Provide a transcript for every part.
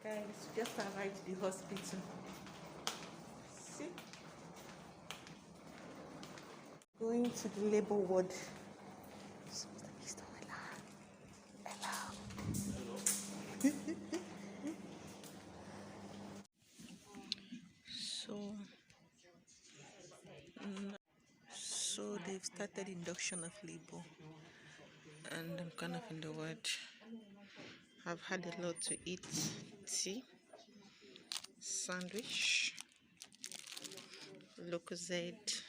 Guys, just arrived at the hospital. See? Going to the labor ward. So they've started induction of labor, and I'm kind of in the ward. I've had a lot to eat: tea, sandwich, Lucozade,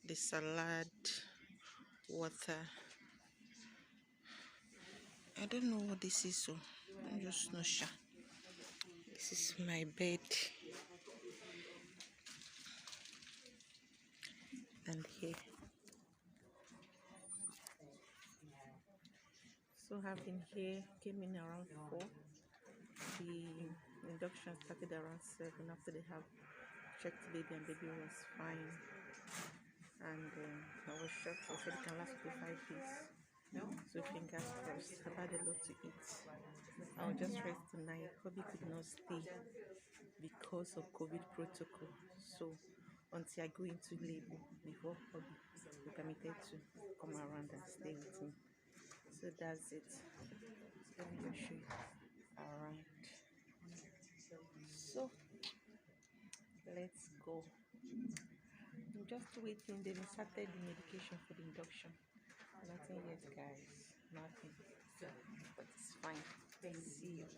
the salad, water. I don't know what this is, so I'm just not sure. This is my bed, and here. So I've been here, came in around 4. The induction started around 7. After they have checked baby, and baby was fine. And I was shocked. They said it can last for 5 days. So fingers crossed. I've had a lot to eat. I'll just rest tonight. Hobby could not stay because of COVID protocol. So until I go into labor, before Hobby will permitted to come around and stay with me. So that's it. Let me just show you around. So let's go. I'm just waiting. They've started the medication for the induction. Nothing yet, guys. Nothing. But it's fine. Let's see you.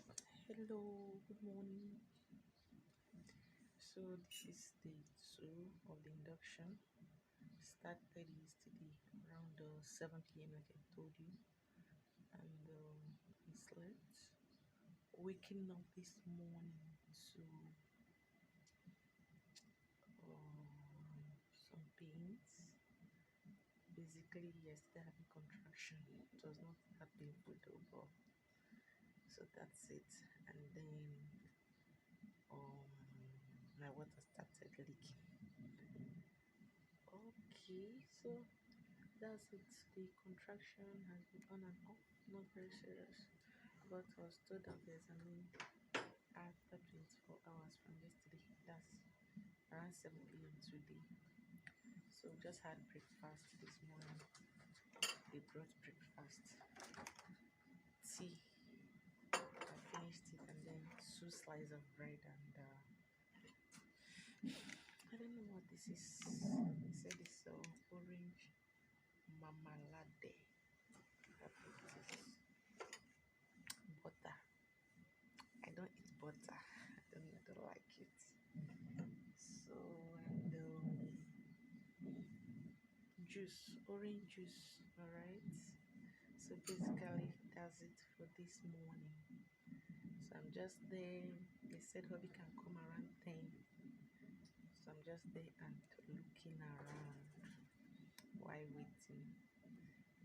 Hello. Good morning. So this is day 2 of the induction. Started yesterday around 7 p.m. like I told you. And I slept. Waking up this morning to some pains. Basically, yesterday I had a contraction. It was not that painful though, but so that's it. And then my water started leaking. Okay, so that's it. The contraction has been on and off, not very serious, but I was told that there's an after 24 hours from yesterday. That's around 7 p.m. today. So just had breakfast this morning. They brought breakfast, tea. I finished it, and then 2 slices of bread, and I don't know what this is. They said it's orange marmalade. I think it is butter. I don't eat butter. I don't like it. So and juice, orange juice. All right. So basically, that's it for this morning. So I'm just there. They said Hobby can come around 10. So I'm just there and looking around while waiting.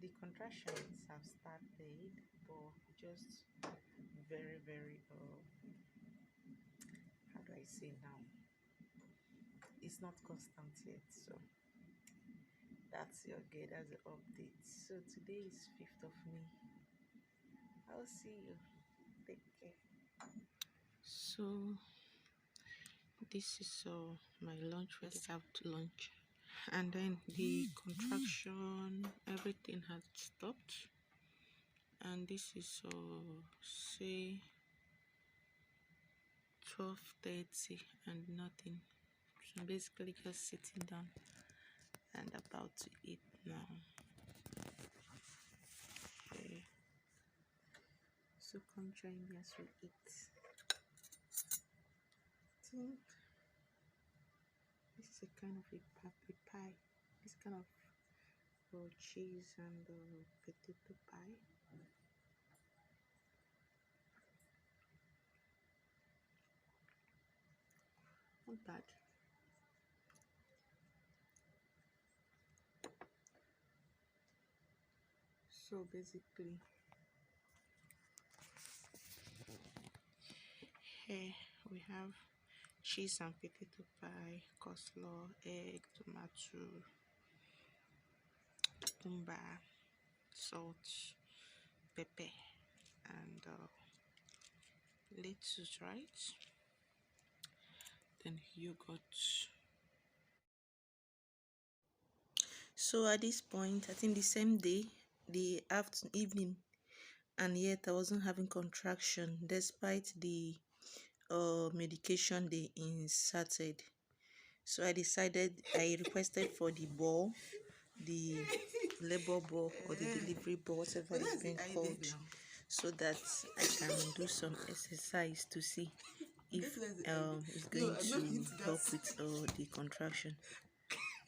The contractions have started, but just very, very, how do I say now? It's not constant yet. So that's your good as an update. So today is 5th of May. I'll see you. Take care. So this is my lunch. We served lunch, and then the contraction, everything has stopped, and this is say 12:30 and nothing. So I'm basically just sitting down and about to eat now. Okay. So come join me as we eat. This is a kind of a pie. This kind of cheese and potato pie. Not bad. So basically, here we have cheese and potato pie, coleslaw, egg, tomato, cucumber, salt, pepper, and lettuce, right? Then yogurt. So at this point, I think the same day, the afternoon, evening, and yet I wasn't having contraction despite the medication they inserted. So I requested for the ball, the labor ball or the delivery ball, whatever it's being called, so that I can do some exercise to see if it's going to help with the contraction.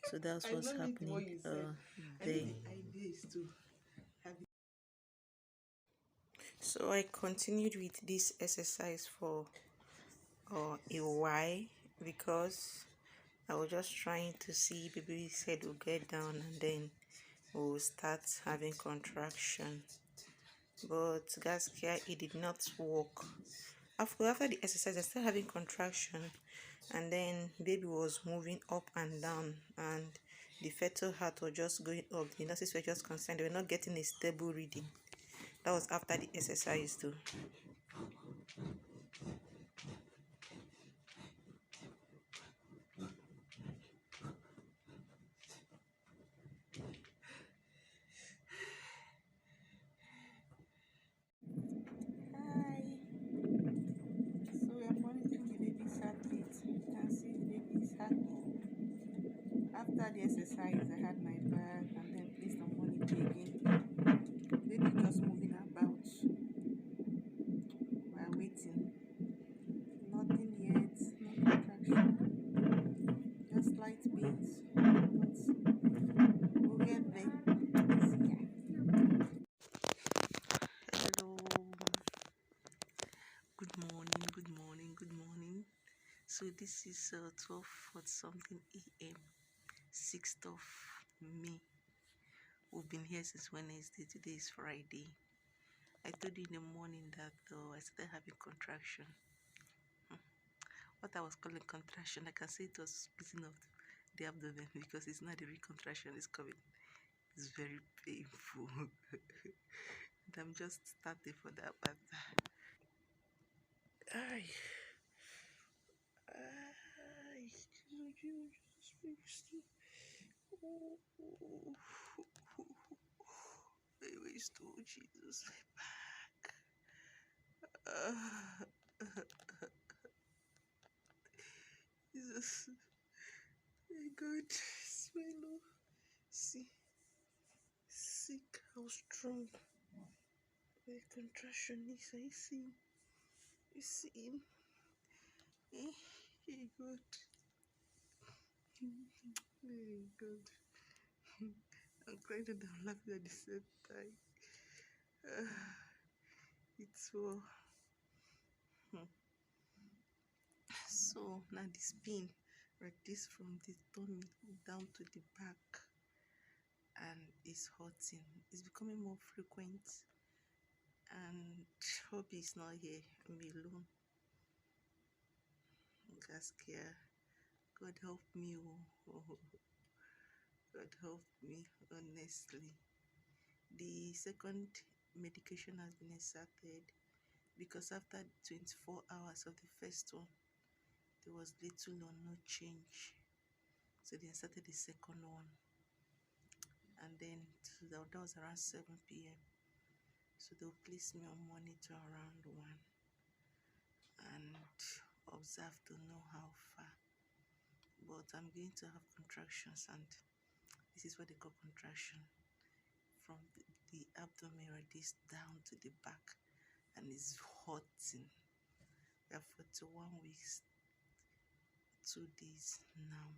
So that's what's happening there. So I continued with this exercise for a while because I was just trying to see baby's head will get down and then we'll start having contraction. But gaskia, it did not work. After the exercise, I started having contraction, and then baby was moving up and down, and the fetal heart was just going up. The nurses were just concerned they were not getting a stable reading. That was after the exercise too. Hi. So we are monitoring the baby's heartbeat. You can see the baby's happy. After the exercise, I had my bag and then placed on monitor again. Baby just moving about while waiting. Nothing yet, no contraction, just light pains, but we'll get there. Hello, good morning, good morning, good morning. So this is 12 for something a.m. 6th of May. We've been here since Wednesday. Today is Friday. I told you in the morning that I started having contraction. What I was calling contraction, I can say it was splitting of the abdomen because it's not the real contraction is coming. It's very painful. And I'm just starting for that, but baby, still Jesus, my back. Jesus, my God, swallow. See, sick, how strong the contraction is. I see, you see, hey God, hey God. I'm crying and I'm laughing at the same time. It's so. So now this pain, like this from the tummy down to the back, and it's hurting. It's becoming more frequent, and hobby is not here. I'm alone. Gaskia, God help me, oh, God help me, honestly. The second medication has been inserted because after 24 hours of the first one, there was little or no change. So they inserted the second one, and then that was around 7 p.m. So they'll place me on monitor around 1 and observe to know how far. But I'm going to have contractions, and this is what they call contraction from the abdomen radius down to the back, and it's hurting. We have 41 weeks, 2 days now.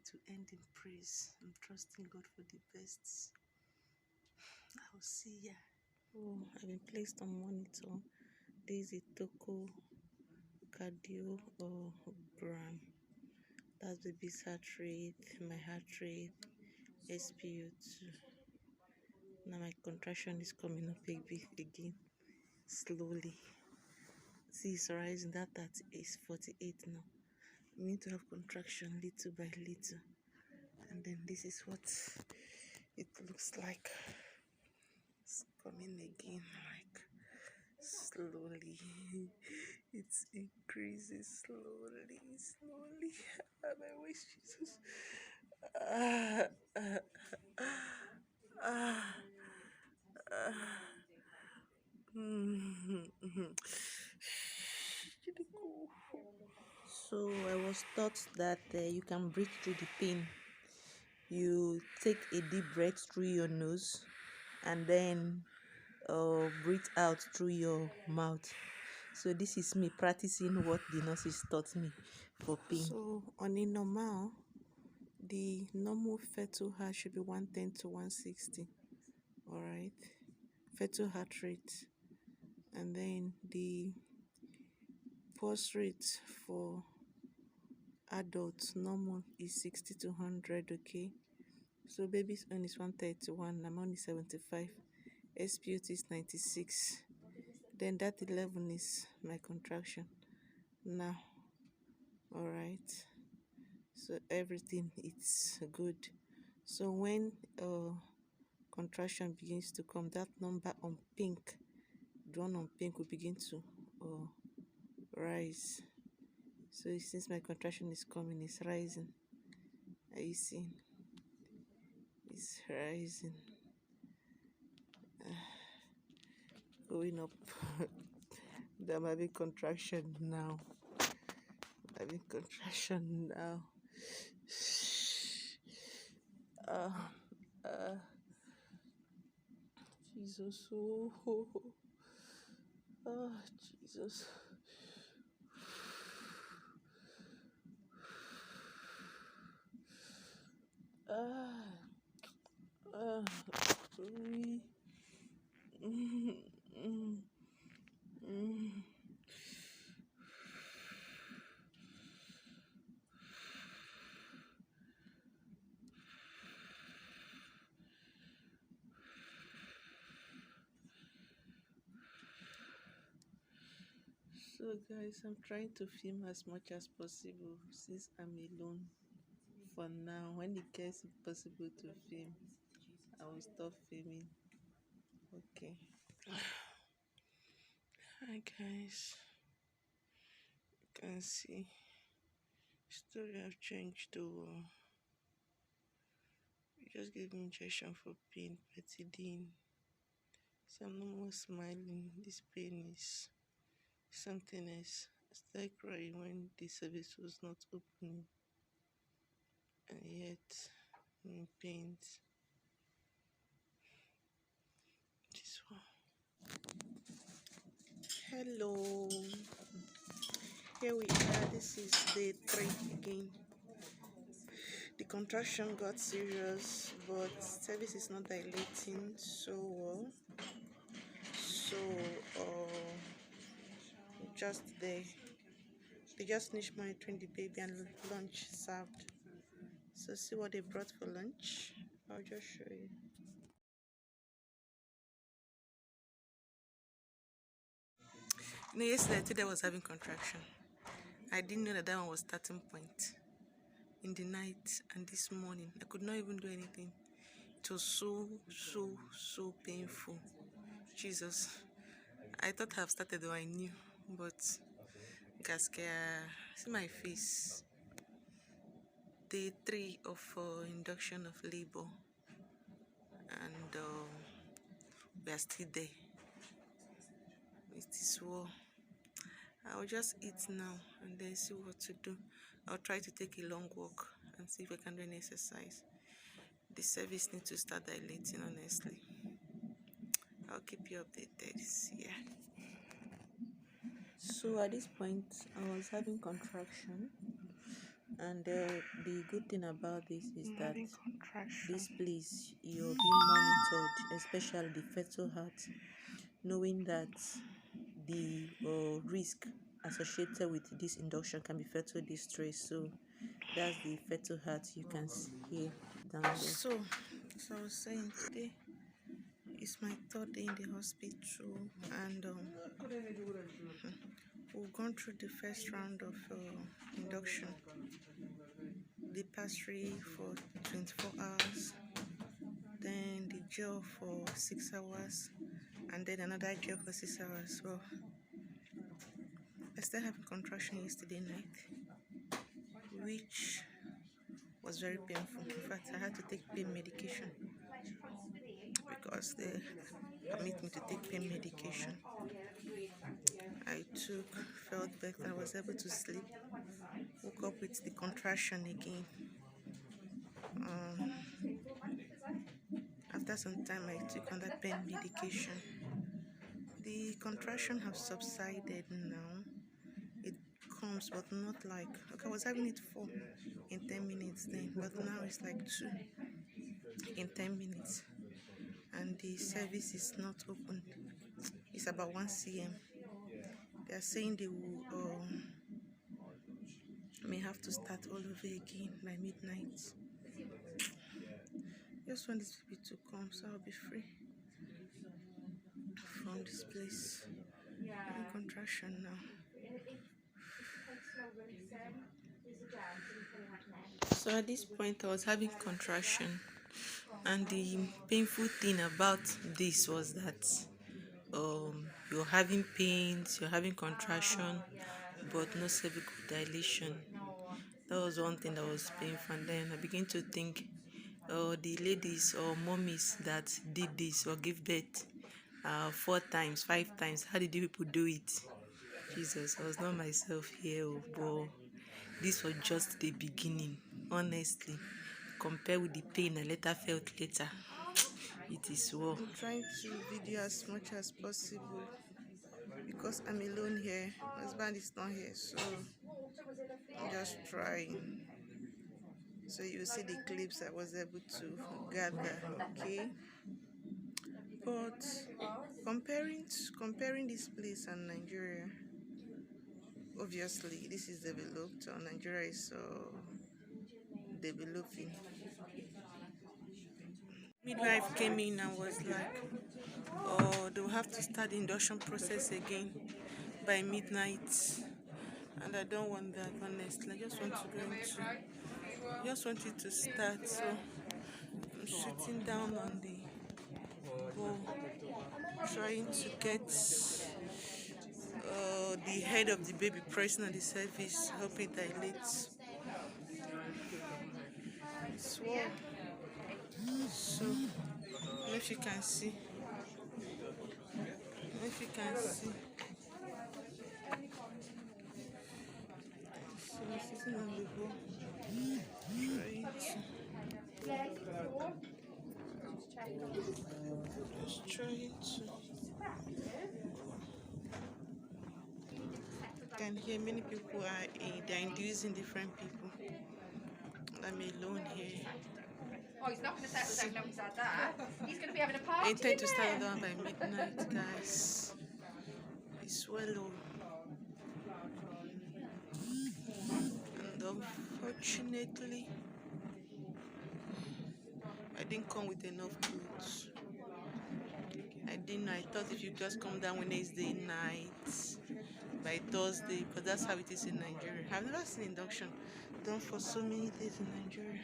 To end in praise. I'm trusting God for the best. I'll see ya. Oh, I've been placed on monitor. This is a Toko cardio or Bram. That's baby's heart rate, my heart rate, SpO2. Now my contraction is coming up again, slowly. See, it's rising. That is 48 now. We need to have contraction little by little, and then this is what it looks like. It's coming again, like slowly. It's increasing slowly. My waist, Jesus. Ah, ah, ah, ah. So I was taught that you can breathe through the pain. You take a deep breath through your nose and then breathe out through your mouth. So this is me practicing what the nurses taught me for pain. So on a normal, the normal fetal heart should be 110 to 160. All right, fetal heart rate, and then the pulse rate for adults normal is 60 to 100. Okay, so baby's own is 131, I'm only 75, SPOT is 96. Then that 11 is my contraction now. All right, so everything is good. So when contraction begins to come, that number on pink, the one on pink will begin to rise. So since my contraction is coming, it's rising. Are you seeing? It's rising, going up. There might be contraction now. Having contraction now. Jesus, Jesus. So guys, I'm trying to film as much as possible since I'm alone for now. When it gets impossible to film, I will stop filming. Okay. Hi guys, you can see story have changed though. You just gave me injection for pain, petidine. So I'm no more smiling. This pain is something else. I started crying when the service was not opening, and yet I'm in pain. This one. Hello. Here we are. This is day 3 again. The contraction got serious, but service is not dilating so well. So just there. They just finished monitoring the baby and lunch served. So see what they brought for lunch. I'll just show you. Yesterday today I was having contraction. I didn't know that one was starting point. In the night and this morning, I could not even do anything. It was so painful. Jesus, I thought I have started though I knew, but gaskia, see my face. Day 3 of induction of labor, and we are still there. It is war. I'll just eat now and then see what to do. I'll try to take a long walk and see if I can do an exercise. The service needs to start dilating, honestly. I'll keep you updated. Yeah. So at this point, I was having contraction, and the good thing about this is that this place you're being monitored, especially the fetal heart, knowing that the risk associated with this induction can be fetal distress. So that's the fetal heart you can see here down there. So as I was saying, today is my 3rd day in the hospital, and we've gone through the first round of induction. The pastry for 24 hours, then the gel for 6 hours, and then another gel for 6 hours. Well, I still have a contraction yesterday night, which was very painful. In fact, I had to take pain medication because they permit me to take pain medication. I felt better, I was able to sleep, woke up with the contraction again. After some time, I took on that pain medication. The contraction have subsided now. It comes, but not like, okay, I was having it 4 in 10 minutes then, but now it's like 2 in 10 minutes. And the service is not open. It's about 1 cm. They are saying they will may have to start all over again by midnight. Just want this baby to come so I'll be free from this place. I'm in contraction now. So at this point I was having contraction, and the painful thing about this was that you're having pains, you're having contraction, but no cervical dilation. That was one thing that was painful. And then I began to think, the ladies or mommies that did this or give birth 4 times, 5 times, how did you people do it? Jesus, I was not myself here, but this was just the beginning. Honestly, compared with the pain I later felt later, it is well. I'm trying to video as much as possible because I'm alone here. My husband is not here, so I'm just trying. So you see the clips I was able to gather, okay? But comparing this place and Nigeria, obviously this is developed, or Nigeria is developing. Midwife came in and was like, oh, they'll have to start the induction process again by midnight, and I don't want that, honestly. I just want it to start. So I'm sitting down on the bowl, trying to get the head of the baby pressing on the surface, help it dilate. Swell. So, if you can see, if you can see. So I'm sitting on the bowl, trying to. You can hear many people they're inducing different people. I'm alone here. Oh, he's not going to settle down now he's had that. He's going to be having a party. I intend to start down by midnight, guys. It's well low. And unfortunately, I didn't come with enough clothes. I thought if you just come down Wednesday night by Thursday, because that's how it is in Nigeria. I've never seen induction done for so many days in Nigeria.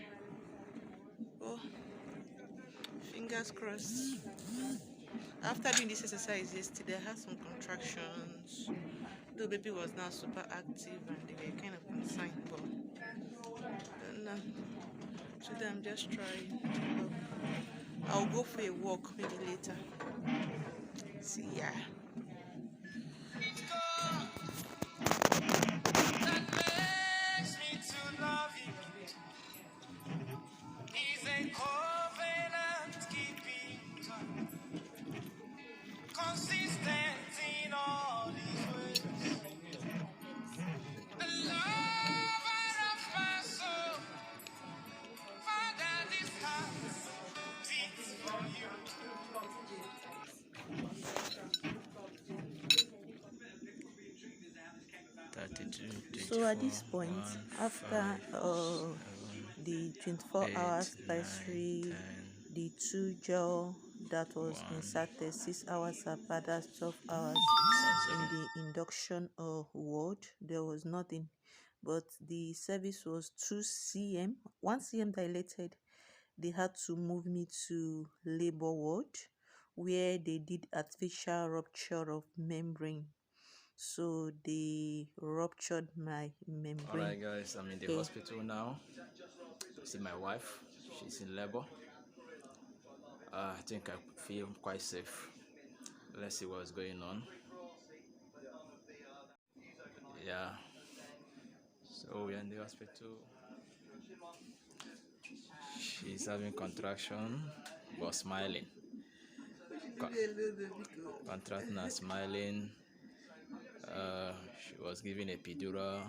Oh, fingers crossed. After doing this exercise yesterday, I had some contractions. The baby was now super active and they were kind of concerned, but today I'm just trying. I'll go for a walk maybe later. See ya. So at this point, after the 24 hours pessary, the 2 gel that was inserted 6 hours apart, that's 12 hours in the induction ward, there was nothing, but the service was 2 cm, 1 cm dilated. They had to move me to labor ward, where they did artificial rupture of membrane. So they ruptured my membrane. Alright guys, I'm in the hospital now to see my wife. She's in labor. I think I feel quite safe. Let's see what's going on. Yeah. So we're in the hospital. She's having contraction but smiling. Contracting and smiling. She was given epidural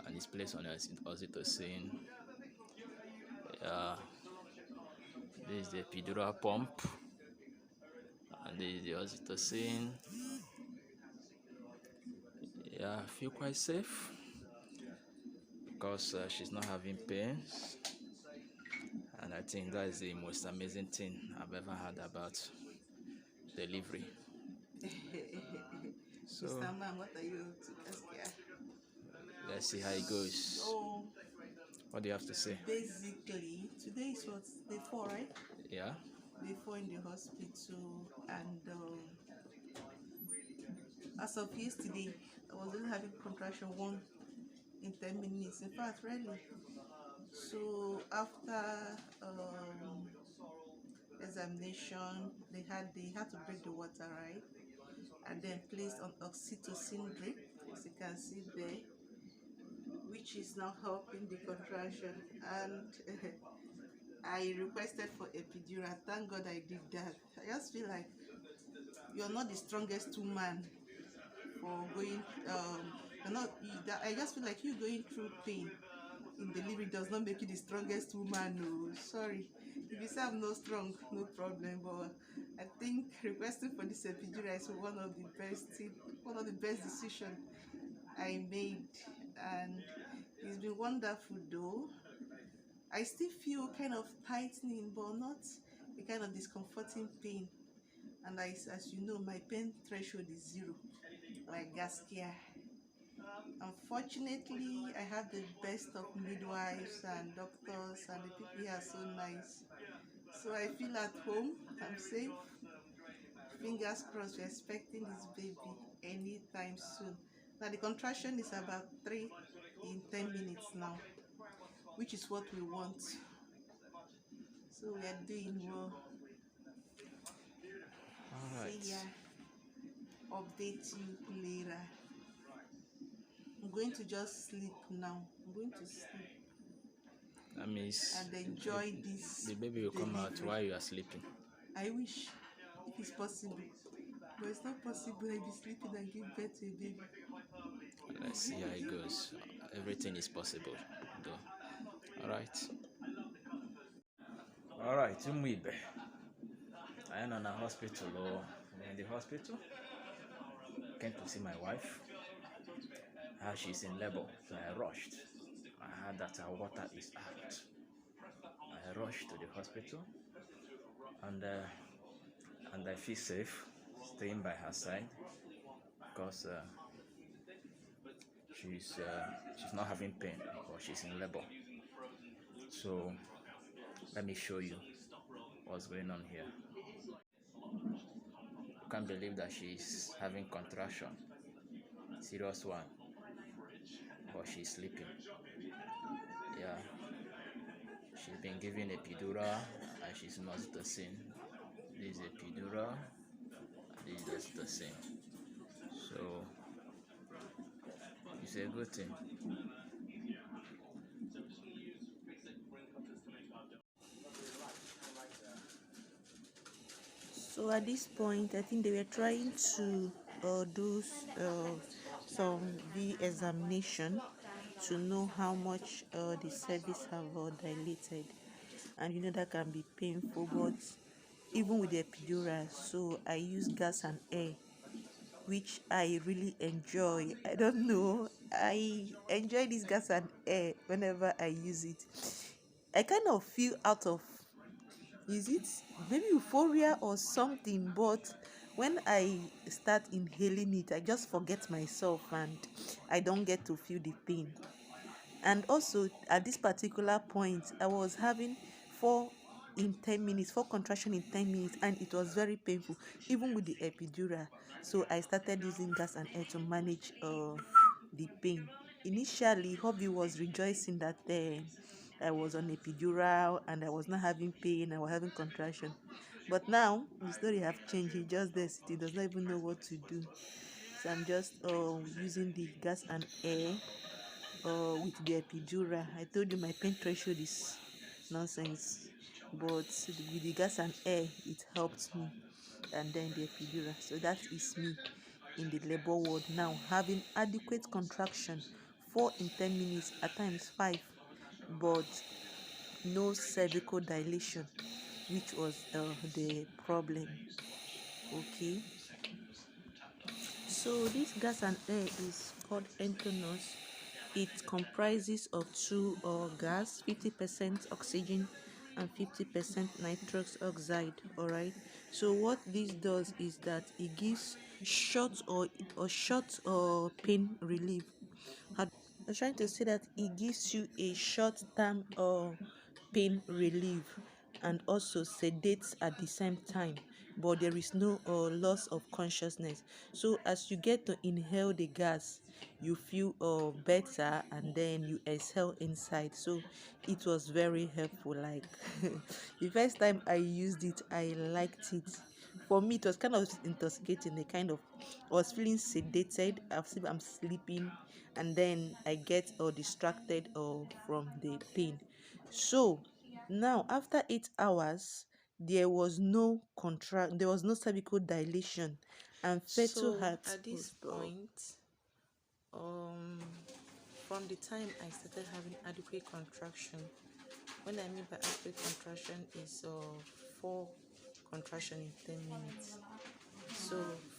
and is placed on oxytocin. This is the epidural pump and this is the oxytocin. Yeah, I feel quite safe because she's not having pains, and I think that is the most amazing thing I've ever heard about delivery. So Mr. Man, what are you up to? let's see how it goes. So What do you have to say? basically, today is what, day 4, right? Yeah. Day 4 in the hospital, and as of yesterday, I was only having contraction 1 in 10 minutes. In fact, really. So after examination, they had to break the water, right? And then placed on oxytocin drip, as you can see there, which is now helping the contraction. And I requested for epidural. Thank God I did that. I just feel like you're not the strongest woman for going you're not I just feel like you going through pain in delivery does not make you the strongest woman. No, sorry. If you say I'm not strong, no problem. But I think requesting for this epidural is one of the best decisions I made, and it's been wonderful though. I still feel kind of tightening, but not a kind of discomforting pain. And as you know, my pain threshold is 0, like Gaskia. Unfortunately, I have the best of midwives and doctors, and the people here are so nice. So I feel at home, I'm safe. Fingers crossed, we're expecting this baby anytime soon. Now the contraction is about 3 in 10 minutes now, which is what we want. So we are doing well. All right. See ya. Update you later. I'm going to just sleep now. I'm going to sleep. That means and enjoy this. the baby will come out while you are sleeping. I wish, if it's possible, but it's not possible. I'll be sleeping and give birth to a baby. Let's see how it goes. Everything is possible, though. All right, Umwibe. I am in a hospital. In the hospital, came to see my wife. She's in labor, so I rushed. I heard that her water is out. I rushed to the hospital, and I feel safe staying by her side because she's not having pain, but she's in labor. So let me show you what's going on here. You can't believe that she's having contraction, serious one, but she's sleeping. Yeah, she's been given epidural and she's on oxytocin. This is epidural, this is oxytocin. So it's a good thing. So at this point, I think they were trying to do some re-examination to know how much the cervix have dilated, and you know that can be painful. But even with the epidural, so I use gas and air, which I really enjoy. I don't know, I enjoy this gas and air whenever I use it. I kind of feel out of, is it maybe euphoria or something, but when I start inhaling it, I just forget myself and I don't get to feel the pain. And also at this particular point, I was having 4 in 10 minutes, 4 contraction in 10 minutes, and it was very painful, even with the epidural. So I started using gas and air to manage the pain. Initially, hubby was rejoicing that I was on epidural and I was not having pain, I was having contraction. But now the story have changed. He just there sitting, does not even know what to do. So I'm just using the gas and air with the epidural. I told you my pain threshold is nonsense, but with the gas and air it helped me, and then the epidural. So that is me in the labor ward now, having adequate contraction, 4 in 10 minutes, at times 5, but no cervical dilation, which was the problem. Okay, so this gas and air is called entonus. It comprises of two gas, 50% oxygen and 50% nitrous oxide. All right, so what this does is that it gives short pain relief. I'm trying to say that it gives you a short-term pain relief and also sedates at the same time, but there is no loss of consciousness. So as you get to inhale the gas, you feel better, and then you exhale inside. So it was very helpful. Like the first time I used it, I liked it. For me, it was kind of intoxicating. I was feeling sedated. I'm sleeping, and then I get distracted from the pain. So now, after 8 hours, there was no cervical dilation, and fetal heart. At this point, from the time I started having adequate contraction, when I mean by adequate contraction is 4 contraction in 10 minutes. So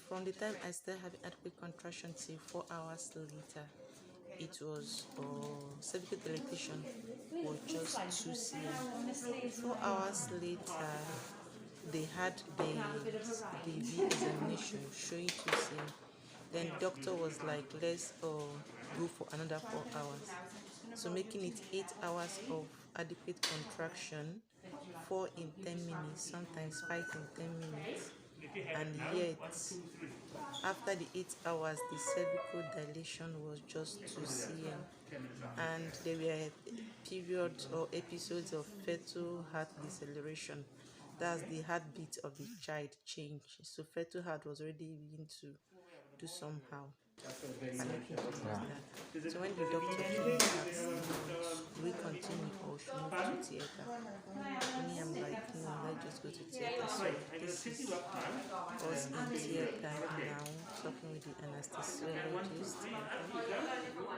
from the time I started having adequate contraction till 4 hours later, it was cervical dilatation was just 2 cm. 4 hours later, they had the V examination showing 2 cm. Then the doctor was like, let's go for another 4 hours. So making it 8 hours of adequate contraction, 4 in 10 minutes, sometimes 5 in 10 minutes. And yet, after the 8 hours, the cervical dilation was just 2 cm. And there were periods or episodes of fetal heart deceleration. That's the heartbeat of the child change. So fetal heart was already beginning to do somehow. So when the doctor came, asked, should we continue or should we move to theater? Me, I'm like, no, let's just go to theater. So this is us in theater now, talking with the anesthesiologist.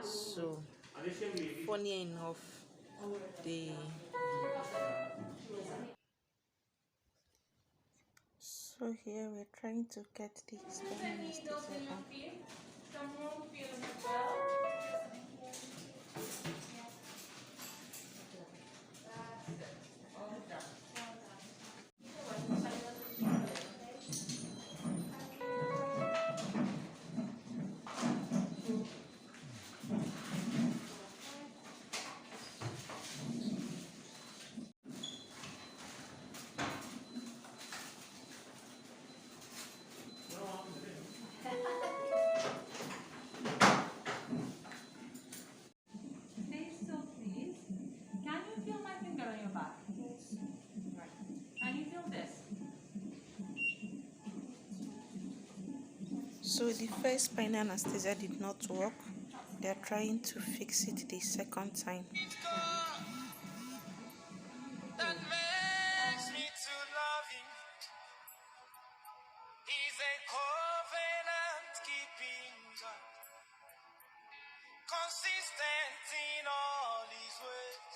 So funny enough, so here we're trying to get this anesthesia on. So the first spinal anesthesia did not work. They're trying to fix it the second time. That makes me to love him. He's a covenant keeping God, consistent in all his ways.